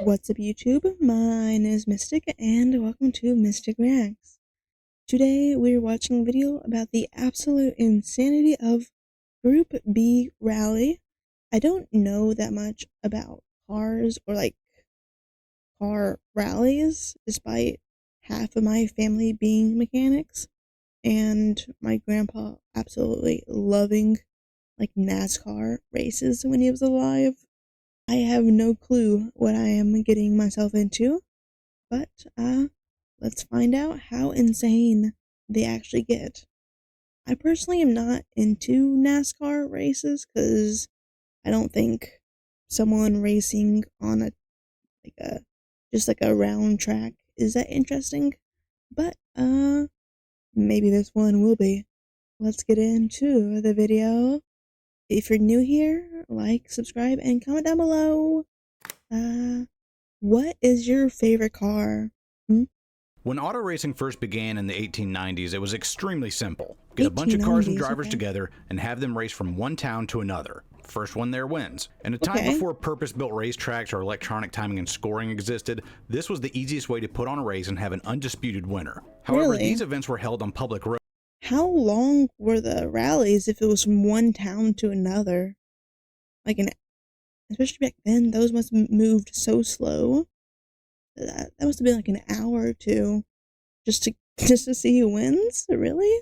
What's up, YouTube? My name is Mystic, and welcome to Mystic Reacts. Today, we're watching a video about the absolute insanity of Group B Rally. I don't know that much about cars or, car rallies, despite half of my family being mechanics, and my grandpa absolutely loving, NASCAR races when he was alive. I have no clue what I am getting myself into, but let's find out how insane they actually get. I personally am not into NASCAR races because I don't think someone racing on a round track is that interesting. But maybe this one will be. Let's get into the video. If you're new here, like, subscribe, and comment down below. What is your favorite car? When auto racing first began in the 1890s, it was extremely simple. Get a bunch of cars and drivers together and have them race from one town to another. First one there wins. In a time before purpose-built racetracks or electronic timing and scoring existed, this was the easiest way to put on a race and have an undisputed winner. However, these events were held on public roads. How long were the rallies if it was from one town to another? Especially back then, those must have moved so slow. That must have been like an hour or two just to see who wins? Really?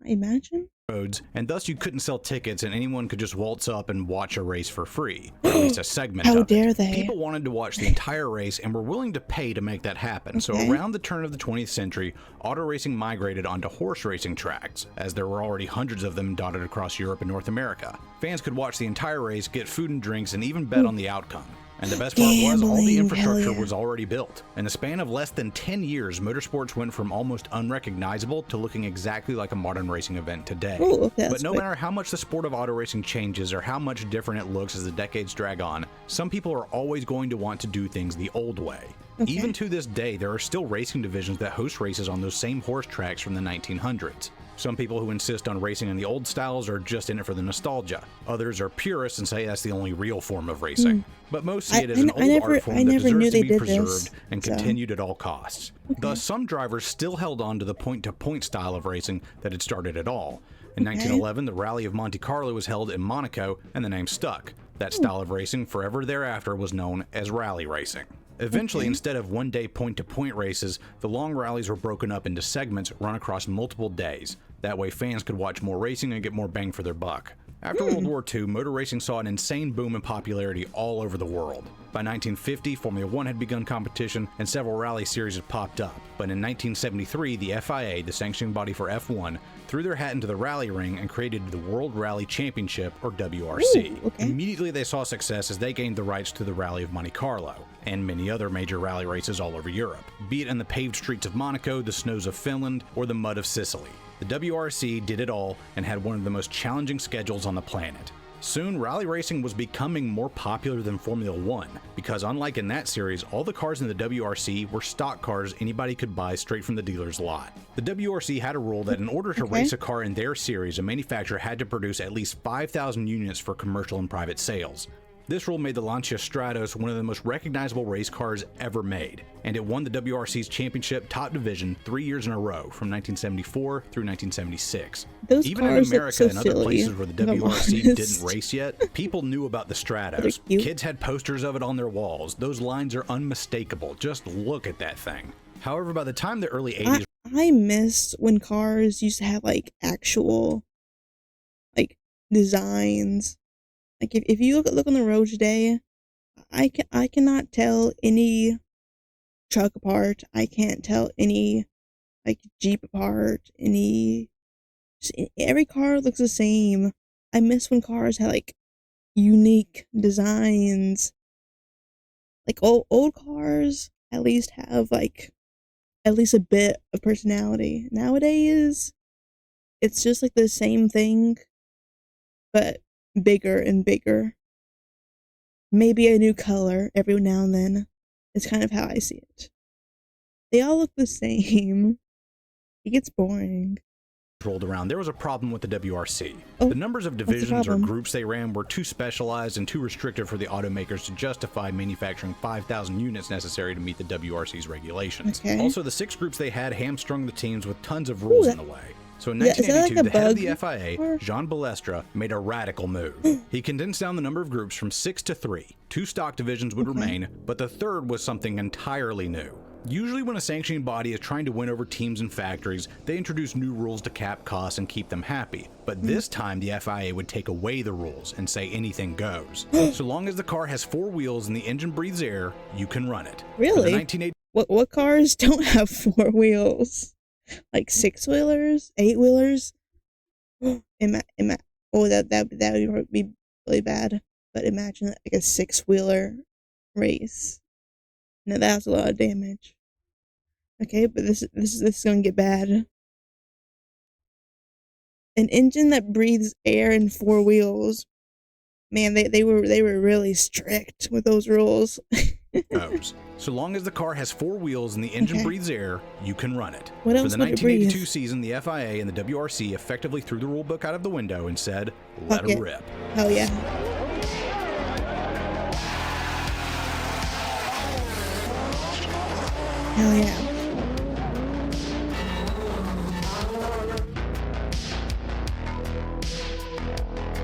I imagine. Roads, and thus you couldn't sell tickets and anyone could just waltz up and watch a race for free, or at least a segment of it. How dare they? People wanted to watch the entire race and were willing to pay to make that happen. So around the turn of the 20th century, auto racing migrated onto horse racing tracks, as there were already hundreds of them dotted across Europe and North America. Fans could watch the entire race, get food and drinks, and even bet on the outcome. And the best part was, all the infrastructure was already built. In the span of less than 10 years, motorsports went from almost unrecognizable to looking exactly like a modern racing event today. But no matter how much the sport of auto racing changes or how much different it looks as the decades drag on, some people are always going to want to do things the old way. Even to this day, there are still racing divisions that host races on those same horse tracks from the 1900s. Some people who insist on racing in the old styles are just in it for the nostalgia. Others are purists and say that's the only real form of racing. But most see it as an old art form that deserves to be preserved and continued at all costs. Thus, some drivers still held on to the point-to-point style of racing that had started it all. In 1911, the Rally of Monte Carlo was held in Monaco, and the name stuck. That style of racing forever thereafter was known as rally racing. Eventually, instead of one-day point-to-point races, the long rallies were broken up into segments run across multiple days. That way fans could watch more racing and get more bang for their buck. After World War II, motor racing saw an insane boom in popularity all over the world. By 1950, Formula One had begun competition and several rally series had popped up. But in 1973, the FIA, the sanctioning body for F1, threw their hat into the rally ring and created the World Rally Championship, or WRC. Immediately they saw success as they gained the rights to the Rally of Monte Carlo, and many other major rally races all over Europe, be it in the paved streets of Monaco, the snows of Finland, or the mud of Sicily. The WRC did it all and had one of the most challenging schedules on the planet. Soon, rally racing was becoming more popular than Formula One, because unlike in that series, all the cars in the WRC were stock cars anybody could buy straight from the dealer's lot. The WRC had a rule that in order to race a car in their series, a manufacturer had to produce at least 5,000 units for commercial and private sales. This rule made the Lancia Stratos one of the most recognizable race cars ever made, and it won the WRC's championship top division 3 years in a row, from 1974 through 1976. Even in America and other places where the WRC didn't race yet, people knew about the Stratos. Kids had posters of it on their walls. Those lines are unmistakable. Just look at that thing. However, by the time the early 80s... I miss when cars used to have, actual, designs. If you look on the road today, I cannot tell any truck apart. I can't tell any Jeep apart. Every car looks the same. I miss when cars had unique designs. Old cars at least have at least a bit of personality. Nowadays, it's just the same thing, but bigger and bigger. Maybe a new color every now and then. It's kind of how I see it. They all look the same. It gets boring. rolled around, there was a problem with the WRC. Oh, the numbers of divisions or groups they ran were too specialized and too restrictive for the automakers to justify manufacturing 5,000 units necessary to meet the WRC's regulations. Okay. Also, the 6 groups they had hamstrung the teams with tons of rules in the way. So in 1982, the head of the FIA, Jean Balestre, made a radical move. He condensed down the number of groups from 6 to 3. 2 stock divisions would remain, but the third was something entirely new. Usually when a sanctioning body is trying to win over teams and factories, they introduce new rules to cap costs and keep them happy. But this time the FIA would take away the rules and say anything goes. So long as the car has 4 wheels and the engine breathes air, you can run it. Really? What cars don't have 4 wheels? Like 6-wheelers? 8-wheelers? Oh, that would be really bad. But imagine like a 6-wheeler race. Now that's a lot of damage. Okay, but this is gonna get bad. An engine that breathes air and 4 wheels. Man, they were really strict with those rules. So long as the car has 4 wheels and the engine breathes air, you can run it. What else For the would it breathe? 1982 season, the FIA and the WRC effectively threw the rule book out of the window and said, let her rip. Hell yeah. Hell yeah.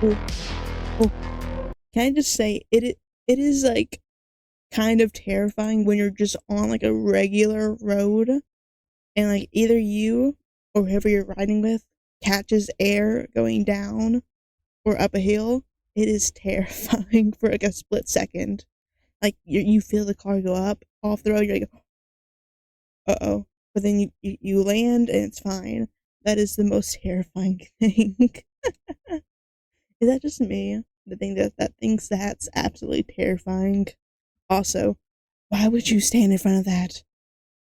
Oh. Can I just say, it is like kind of terrifying when you're just on like a regular road and like either you or whoever you're riding with catches air going down or up a hill. It is terrifying for like a split second. Like you feel the car go up off the road, you're like, uh-oh. But then you land and it's fine. That is the most terrifying thing. Is that just me? The thing that thinks that's absolutely terrifying. Also, why would you stand in front of that?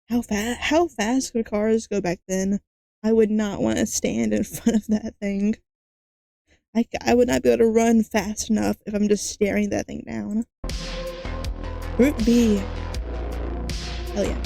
How fast could cars go back then? I would not want to stand in front of that thing. I would not be able to run fast enough if I'm just staring that thing down. Group B. Hell yeah.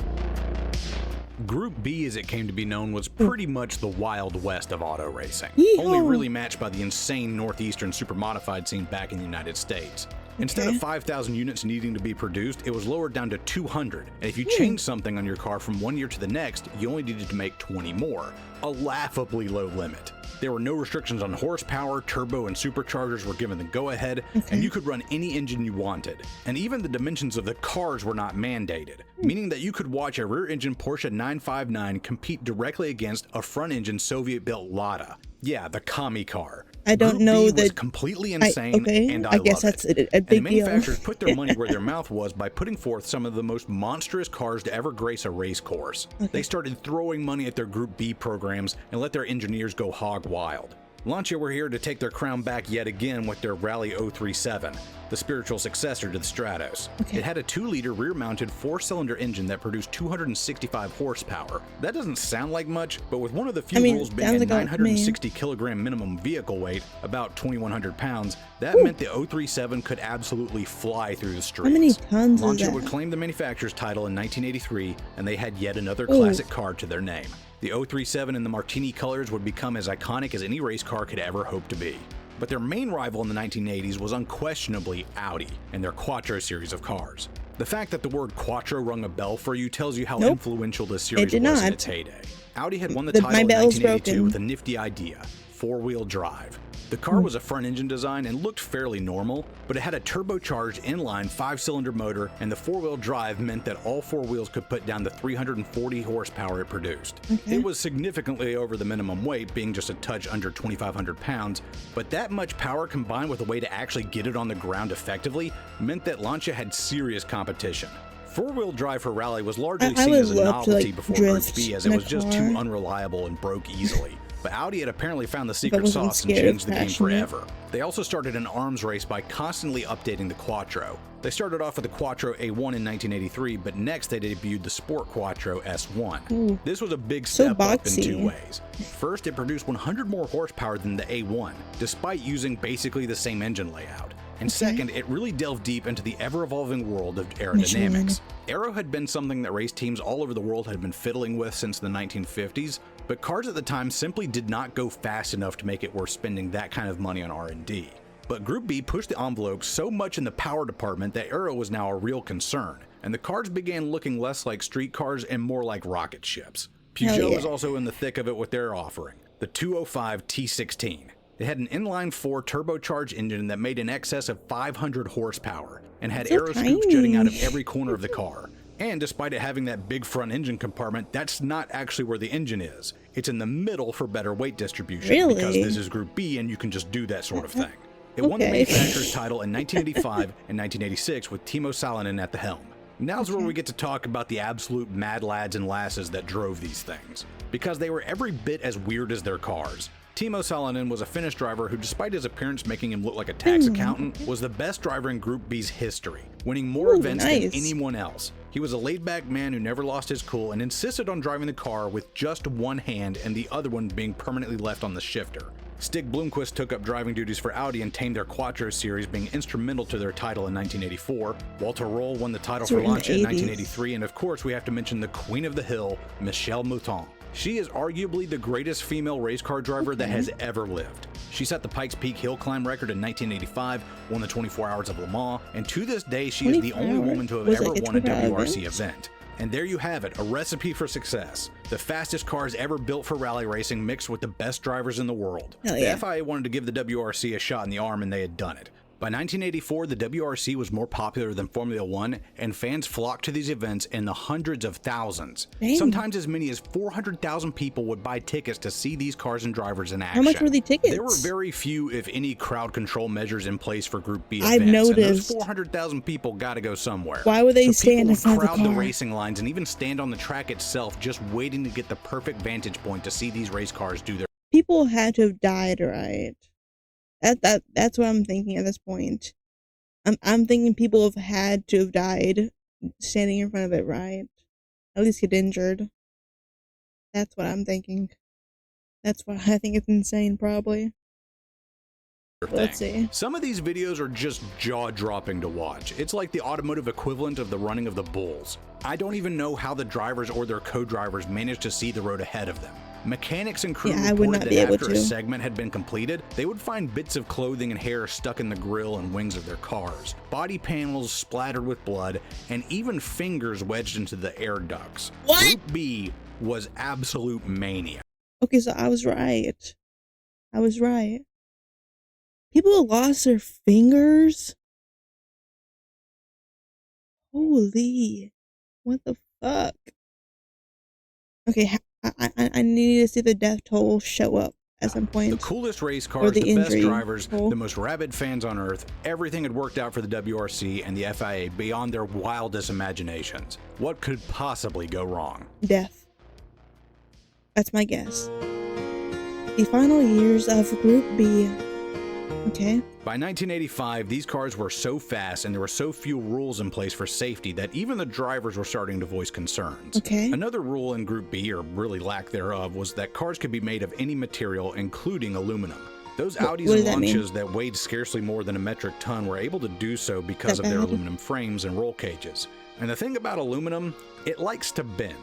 Group B, as it came to be known, was pretty much the Wild West of auto racing. Yeehaw. Only really matched by the insane northeastern supermodified scene back in the United States. Instead of 5,000 units needing to be produced, it was lowered down to 200. And if you changed something on your car from one year to the next, you only needed to make 20 more. A laughably low limit. There were no restrictions on horsepower, turbo and superchargers were given the go-ahead, and you could run any engine you wanted. And even the dimensions of the cars were not mandated, meaning that you could watch a rear-engine Porsche 959 compete directly against a front-engine Soviet-built Lada. Yeah, the commie car. I don't know Group B was that. completely insane, and I guess love that's it. a big and the deal. manufacturers put their money where their mouth was by putting forth some of the most monstrous cars to ever grace a race course. They started throwing money at their Group B programs and let their engineers go hog wild. Lancia were here to take their crown back yet again with their Rally 037, the spiritual successor to the Stratos. It had a 2-liter rear-mounted 4-cylinder engine that produced 265 horsepower. That doesn't sound like much, but with one of the few rules being a 960 kilogram minimum vehicle weight, about 2,100 pounds, that meant the 037 could absolutely fly through the streets. How many tons Lancia is that? would claim the manufacturer's title in 1983, and they had yet another classic car to their name. The 037 in the Martini colors would become as iconic as any race car could ever hope to be. But their main rival in the 1980s was unquestionably Audi and their Quattro series of cars. The fact that the word Quattro rung a bell for you tells you how influential this series was in its heyday. Audi had won the title in 1982 with a nifty idea: 4-wheel drive. The car was a front-engine design and looked fairly normal, but it had a turbocharged inline 5-cylinder motor, and the 4-wheel drive meant that all 4 wheels could put down the 340 horsepower it produced. It was significantly over the minimum weight, being just a touch under 2,500 pounds, but that much power combined with a way to actually get it on the ground effectively meant that Lancia had serious competition. 4-wheel drive for rally was largely seen as a novelty before Group B, as it was just too unreliable and broke easily. But Audi had apparently found the secret sauce and changed the game forever. They also started an arms race by constantly updating the Quattro. They started off with the Quattro A1 in 1983, but next they debuted the Sport Quattro S1. This was a big step up in 2 ways. First, it produced 100 more horsepower than the A1, despite using basically the same engine layout. And second, it really delved deep into the ever-evolving world of aerodynamics. Aero had been something that race teams all over the world had been fiddling with since the 1950s, but cars at the time simply did not go fast enough to make it worth spending that kind of money on R&D. But Group B pushed the envelope so much in the power department that aero was now a real concern, and the cars began looking less like street cars and more like rocket ships. Peugeot was also in the thick of it with their offering, the 205 T16. It had an inline-4 turbocharged engine that made in excess of 500 horsepower, and had aero scoops jutting out of every corner of the car. And despite it having that big front engine compartment, that's not actually where the engine is. It's in the middle for better weight distribution, because this is Group B and you can just do that sort of thing. It won the manufacturer's title in 1985 and 1986 with Timo Salonen at the helm. Now's where we get to talk about the absolute mad lads and lasses that drove these things, because they were every bit as weird as their cars. Timo Salonen was a Finnish driver who, despite his appearance making him look like a tax accountant, was the best driver in Group B's history, winning more events than anyone else. He was a laid-back man who never lost his cool and insisted on driving the car with just one hand and the other one being permanently left on the shifter. Stig Blomqvist took up driving duties for Audi and tamed their Quattro series, being instrumental to their title in 1984. Walter Roll won the title for Lancia in 1983, and of course we have to mention the Queen of the Hill, Michèle Mouton. She is arguably the greatest female race car driver that has ever lived. She set the Pikes Peak hill climb record in 1985, won the 24 Hours of Le Mans, and to this day she is the only woman to have ever won a WRC event. And there you have it, a recipe for success. The fastest cars ever built for rally racing mixed with the best drivers in the world. The FIA wanted to give the WRC a shot in the arm, and they had done it. By 1984, the WRC was more popular than Formula One, and fans flocked to these events in the hundreds of thousands. Sometimes as many as 400,000 people would buy tickets to see these cars and drivers in action. How much were the tickets? There were very few, if any, crowd control measures in place for Group B I've events, noticed. and those 400,000 people gotta go somewhere. Why would they stand in front of the crowd car? the racing lines and even stand on the track itself, just waiting to get the perfect vantage point to see these race cars do their... People had to have died, right? That's what I'm thinking at this point. I'm thinking people have had to have died standing in front of it, right? At least get injured. That's what I'm thinking. That's why I think it's insane, probably. Let's see. Some of these videos are just jaw-dropping to watch. It's like the automotive equivalent of the running of the bulls. I don't even know how the drivers or their co-drivers managed to see the road ahead of them. Mechanics and crew reported that after a segment had been completed, they would find bits of clothing and hair stuck in the grille and wings of their cars, body panels splattered with blood, and even fingers wedged into the air ducts. Group B was absolute mania. Okay, so I was right. People lost their fingers? Holy, what the fuck? Okay, I need to see the death toll show up at some point. The coolest race cars, the best drivers, the most rabid fans on earth, everything had worked out for the WRC and the FIA beyond their wildest imaginations. What could possibly go wrong? Death. That's my guess. The final years of Group B. Okay. By 1985, these cars were so fast and there were so few rules in place for safety that even the drivers were starting to voice concerns. Another rule in Group B, or really lack thereof, was that cars could be made of any material, including aluminum. Those Audis and Lancias that weighed scarcely more than a metric ton were able to do so because of their aluminum frames and roll cages. And the thing about aluminum, it likes to bend.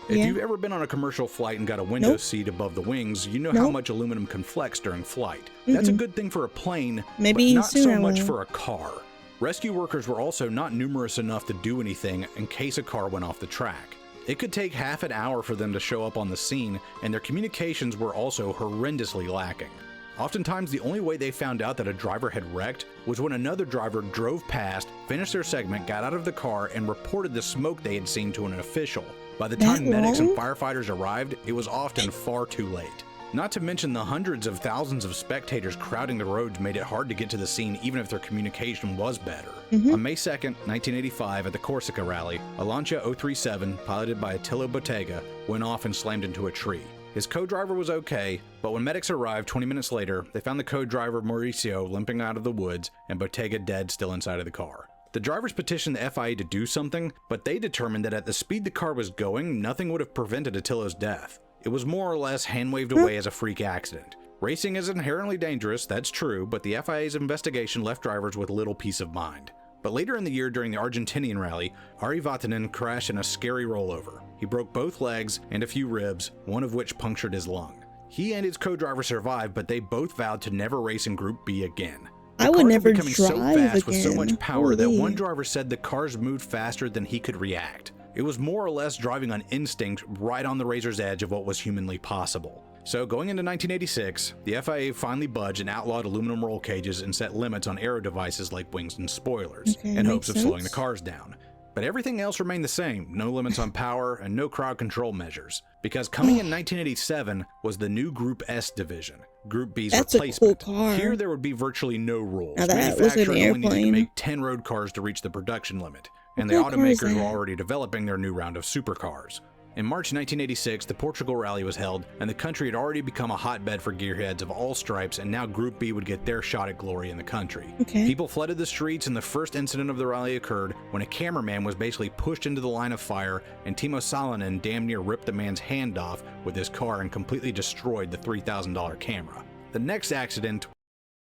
If you've ever been on a commercial flight and got a window seat above the wings, you know how much aluminum can flex during flight. That's a good thing for a plane, but not so much for a car. Rescue workers were also not numerous enough to do anything in case a car went off the track. It could take half an hour for them to show up on the scene, and their communications were also horrendously lacking. Oftentimes, the only way they found out that a driver had wrecked was when another driver drove past, finished their segment, got out of the car, and reported the smoke they had seen to an official. By the time medics and firefighters arrived, it was often far too late. Not to mention the hundreds of thousands of spectators crowding the roads made it hard to get to the scene even if their communication was better. On May 2nd, 1985, at the Corsica Rally, a Lancia 037, piloted by Attilo Bottega, went off and slammed into a tree. His co-driver was okay, but when medics arrived 20 minutes later, they found the co-driver Mauricio limping out of the woods and Bottega dead still inside of the car. The drivers petitioned the FIA to do something, but they determined that at the speed the car was going, nothing would have prevented Attilo's death. It was more or less hand-waved away as a freak accident. Racing is inherently dangerous, that's true, but the FIA's investigation left drivers with little peace of mind. But later in the year during the Argentinian rally, Ari Vatanen crashed in a scary rollover. He broke both legs and a few ribs, one of which punctured his lung. He and his co-driver survived, but they both vowed to never race in Group B again. I would never becoming drive so fast again. with so much power that Holy. one driver said the cars moved faster than he could react. It was more or less driving on instinct, right on the razor's edge of what was humanly possible. So going into 1986, the FIA finally budged and outlawed aluminum roll cages and set limits on aero devices like wings and spoilers, in hopes of slowing the cars down. But everything else remained the same, no limits on power and no crowd control measures. Because coming in 1987 was the new Group S division, Group B's replacement. A cool car. Here there would be virtually no rules. Now that was an Manufacturers only needed to airplane. make 10 road cars to reach the production limit, and the What car is automakers were that? already developing their new round of supercars. In March 1986, the Portugal Rally was held, and the country had already become a hotbed for gearheads of all stripes, and now Group B would get their shot at glory in the country. Okay. People flooded the streets, and the first incident of the rally occurred when a cameraman was basically pushed into the line of fire, and Timo Salonen damn near ripped the man's hand off with his car and completely destroyed the $3,000 camera. The next accident...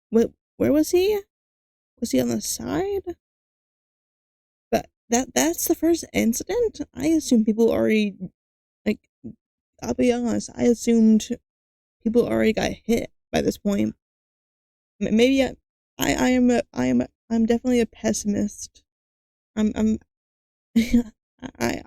Where was he? Was he on the side? But that's the first incident? I assume people already, like, I'll be honest, I assumed people already got hit by this point. Maybe I'm definitely a pessimist. I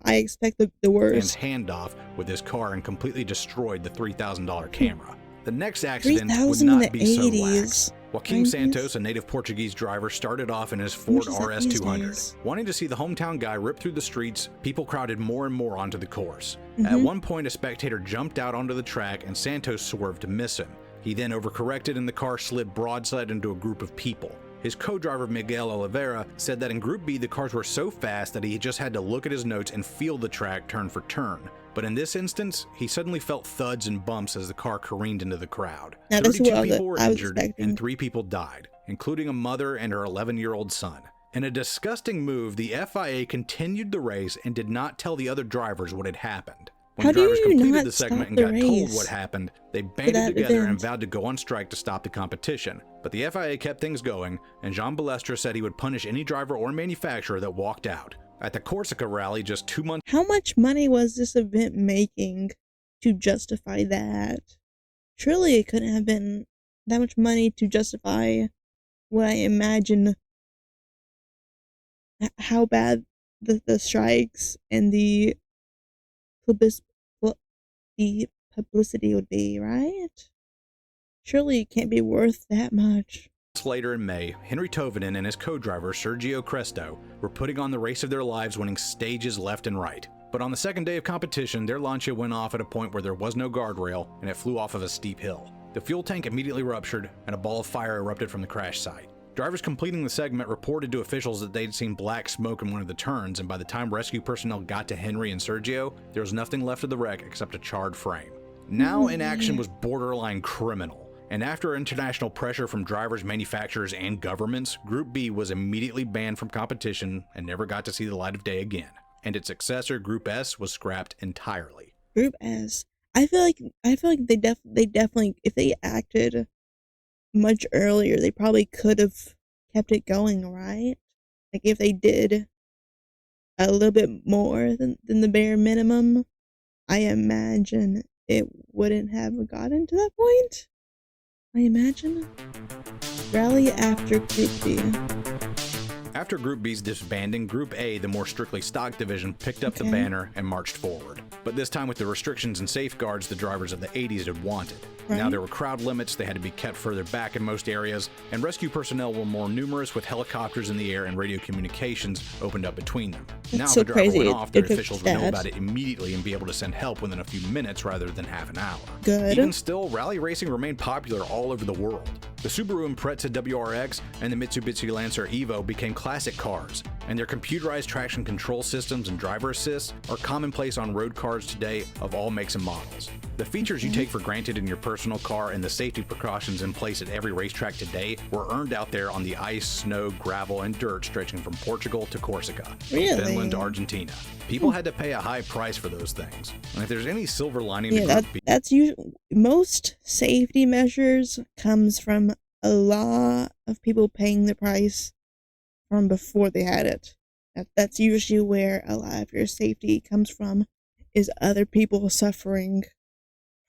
expect the worst. Man's hand off with his car and completely destroyed the $3,000 camera. The next accident would not be so lax. Joaquim Santos, a native Portuguese driver, started off in his Ford RS200. Wanting to see the hometown guy rip through the streets, people crowded more and more onto the course. At one point, a spectator jumped out onto the track and Santos swerved to miss him. He then overcorrected and the car slid broadside into a group of people. His co-driver Miguel Oliveira said that in Group B the cars were so fast that he just had to look at his notes and feel the track turn for turn. But in this instance, he suddenly felt thuds and bumps as the car careened into the crowd. Now, 32 people were injured and 3 people died, including a mother and her 11-year-old son. In a disgusting move, the FIA continued the race and did not tell the other drivers what had happened. When the drivers completed the segment and got told what happened, they banded together and vowed to go on strike to stop the competition. But the FIA kept things going, and Jean Balestre said he would punish any driver or manufacturer that walked out. At the Corsica rally just 2 months... How much money was this event making to justify that? Surely it couldn't have been that much money to justify what I imagine how bad the strikes and the publicity would be, right? Surely it can't be worth that much. Later in May, Henry Tovinen and his co-driver Sergio Cresto were putting on the race of their lives, winning stages left and right. But on the second day of competition, their Lancia went off at a point where there was no guardrail and it flew off of a steep hill. The fuel tank immediately ruptured and a ball of fire erupted from the crash site. Drivers completing the segment reported to officials that they'd seen black smoke in one of the turns, and by the time rescue personnel got to Henry and Sergio, there was nothing left of the wreck except a charred frame. Now inaction was borderline criminal, and after international pressure from drivers, manufacturers, and governments, Group B was immediately banned from competition and never got to see the light of day again, and its successor, Group S, was scrapped entirely. Group S. I feel like they definitely, if they acted much earlier, they probably could have kept it going, right? Like if they did a little bit more than the bare minimum, I imagine it wouldn't have gotten to that point. I imagine. Rally after Group B. After Group B's disbanding, Group A, the more strictly stock division, picked up the banner and marched forward. But this time with the restrictions and safeguards the drivers of the 80s had wanted. Right. Now there were crowd limits, they had to be kept further back in most areas, and rescue personnel were more numerous with helicopters in the air and radio communications opened up between them. Now so if a driver crazy. went off, their It officials would know that. about it immediately and be able to send help within a few minutes rather than half an hour. Good. Even still, rally racing remained popular all over the world. The Subaru Impreza WRX and the Mitsubishi Lancer Evo became classic cars, and their computerized traction control systems and driver assists are commonplace on road cars today of all makes and models. The features you take for granted in your personal car and the safety precautions in place at every racetrack today were earned out there on the ice, snow, gravel, and dirt stretching from Portugal to Corsica, from Really? Finland to Argentina. People had to pay a high price for those things. And if there's any silver lining to Yeah, Group B, that's usually most safety measures comes from a lot of people paying the price from before they had it. That's usually where a lot of your safety comes from. is other people suffering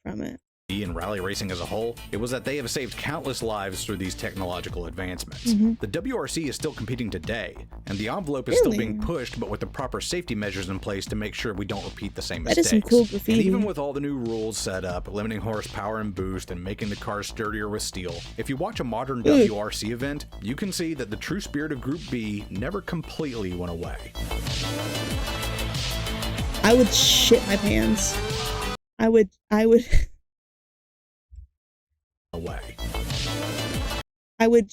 from it. In rally racing as a whole, it was that they have saved countless lives through these technological advancements. The WRC is still competing today, and the envelope is still being pushed, but with the proper safety measures in place to make sure we don't repeat the same mistakes. That is some cool graffiti. And even with all the new rules set up, limiting horsepower and boost, and making the cars sturdier with steel, if you watch a modern WRC event, you can see that the true spirit of Group B never completely went away. I would shit my pants. I would away. I would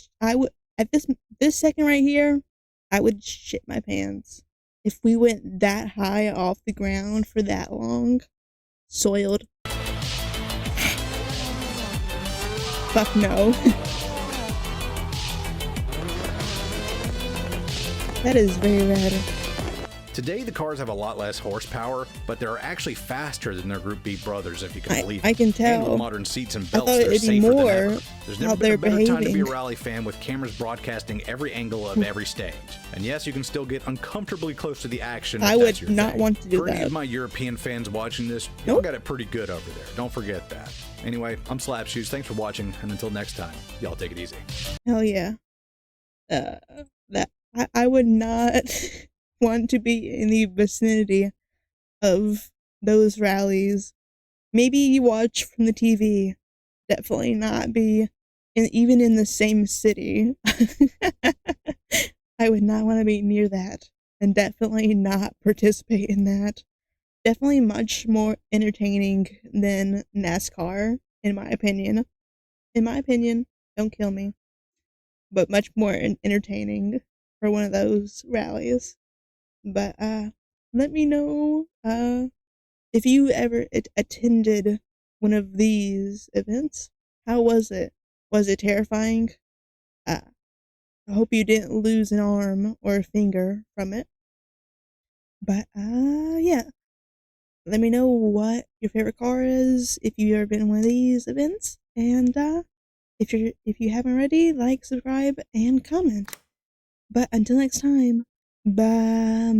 at this second right here, I would shit my pants if we went that high off the ground for that long. Soiled. Fuck no. That is very rad. Today, the cars have a lot less horsepower, but they're actually faster than their Group B brothers, if you can believe it. I can tell. And with modern seats and belts, they're they're safer than ever. There's never been a better behaving. time to be a rally fan with cameras broadcasting every angle of every stage. And yes, you can still get uncomfortably close to the action. I would not want to do that. For any that. of my European fans watching this, y'all got it pretty good over there. Don't forget that. Anyway, I'm S1apSh0es. Thanks for watching, and until next time, y'all take it easy. Hell yeah. I would not want to be in the vicinity of those rallies. Maybe you watch from the TV. Definitely not be even in the same city. I would not want to be near that, and definitely not participate in that. Definitely much more entertaining than NASCAR, in my opinion. In my opinion, don't kill me. But much more entertaining for one of those rallies. But let me know if you ever attended one of these events. How was it? Was it terrifying? I hope you didn't lose an arm or a finger from it. But yeah. Let me know what your favorite car is if you've ever been in one of these events. And if you haven't already, like, subscribe, and comment. But until next time, bye.